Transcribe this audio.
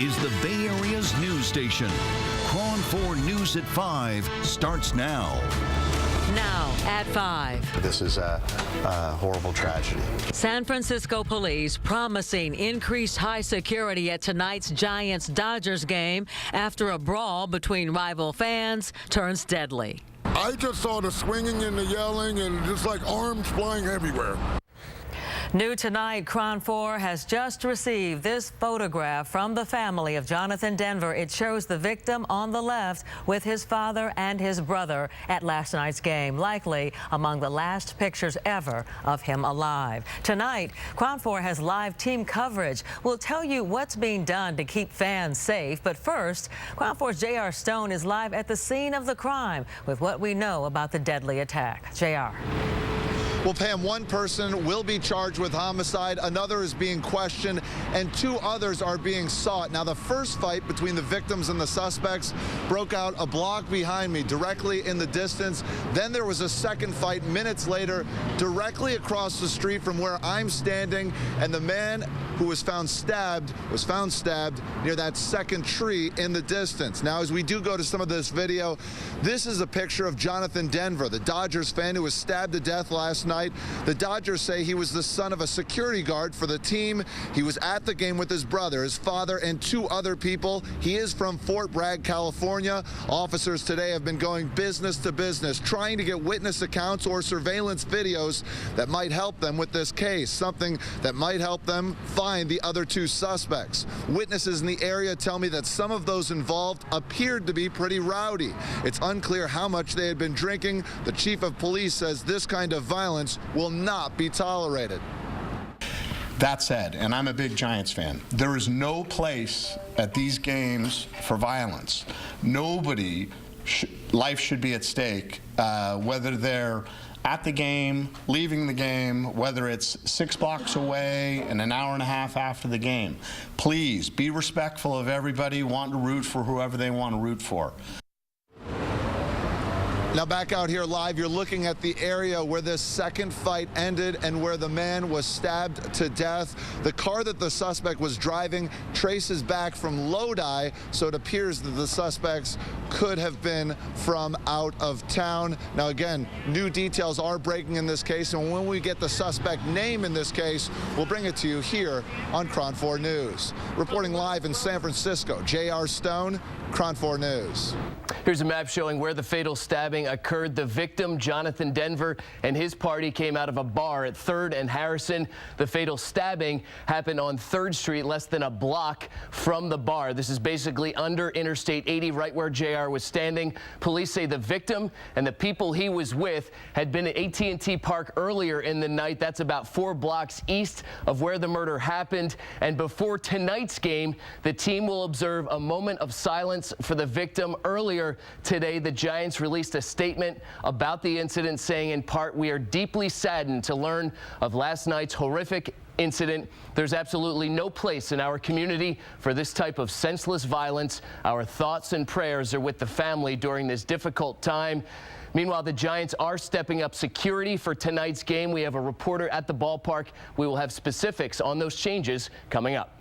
is the Bay Area's news station. KRON 4 News at 5 starts now. Now at 5. This is a horrible tragedy. San Francisco police promising increased high security at tonight's Giants-Dodgers game after a brawl between rival fans turns deadly. I just saw the swinging and the yelling and just like arms flying everywhere. New tonight, KRON 4 has just received this photograph from the family of Jonathan Denver. It shows the victim on the left with his father and his brother at last night's game, likely among the last pictures ever of him alive. Tonight, KRON 4 has live team coverage. We'll tell you what's being done to keep fans safe. But first, KRON 4's J.R. Stone is live at the scene of the crime with what we know about the deadly attack. J.R. Well, Pam, one person will be charged with homicide, another is being questioned, and 2 others are being sought. Now, the first fight between the victims and the suspects broke out a block behind me, directly in the distance. Then there was a second fight minutes later, directly across the street from where I'm standing, and the man who was found stabbed near that second tree in the distance. Now, as we do go to some of this video, this is a picture of Jonathan Denver, the Dodgers fan who was stabbed to death last night. The Dodgers say he was the son of a security guard for the team. He was at the game with his brother, his father, and 2 other people. He is from Fort Bragg, California. Officers today have been going business to business, trying to get witness accounts or surveillance videos that might help them with this case, something that might help them find the other 2 suspects. Witnesses in the area tell me that some of those involved appeared to be pretty rowdy. It's unclear how much they had been drinking. The chief of police says this kind of violence will not be tolerated. That said, and I'm a big Giants fan, there is no place at these games for violence. Life should be at stake, whether they're at the game, leaving the game, whether it's 6 blocks away and an hour and a half after the game. Please be respectful of everybody, want to root for whoever they want to root for. Now back out here live, you're looking at the area where this second fight ended and where the man was stabbed to death. The car that the suspect was driving traces back from Lodi, so it appears that the suspects could have been from out of town. Now again, new details are breaking in this case, and when we get the suspect name in this case, we'll bring it to you here on KRON 4 News. Reporting live in San Francisco, J.R. Stone, KRON 4 News. Here's a map showing where the fatal stabbing occurred. The victim, Jonathan Denver, and his party came out of a bar at 3rd and Harrison. The fatal stabbing happened on 3rd Street, less than a block from the bar. This is basically under Interstate 80, right where JR was standing. Police say the victim and the people he was with had been at AT&T Park earlier in the night. That's about 4 blocks east of where the murder happened. And before tonight's game, the team will observe a moment of silence for the victim. Earlier today, the Giants released a statement about the incident, saying in part, "We are deeply saddened to learn of last night's horrific incident. There's absolutely no place in our community for this type of senseless violence. Our thoughts and prayers are with the family during this difficult time." Meanwhile, the Giants are stepping up security for tonight's game. We have a reporter at the ballpark. We will have specifics on those changes coming up.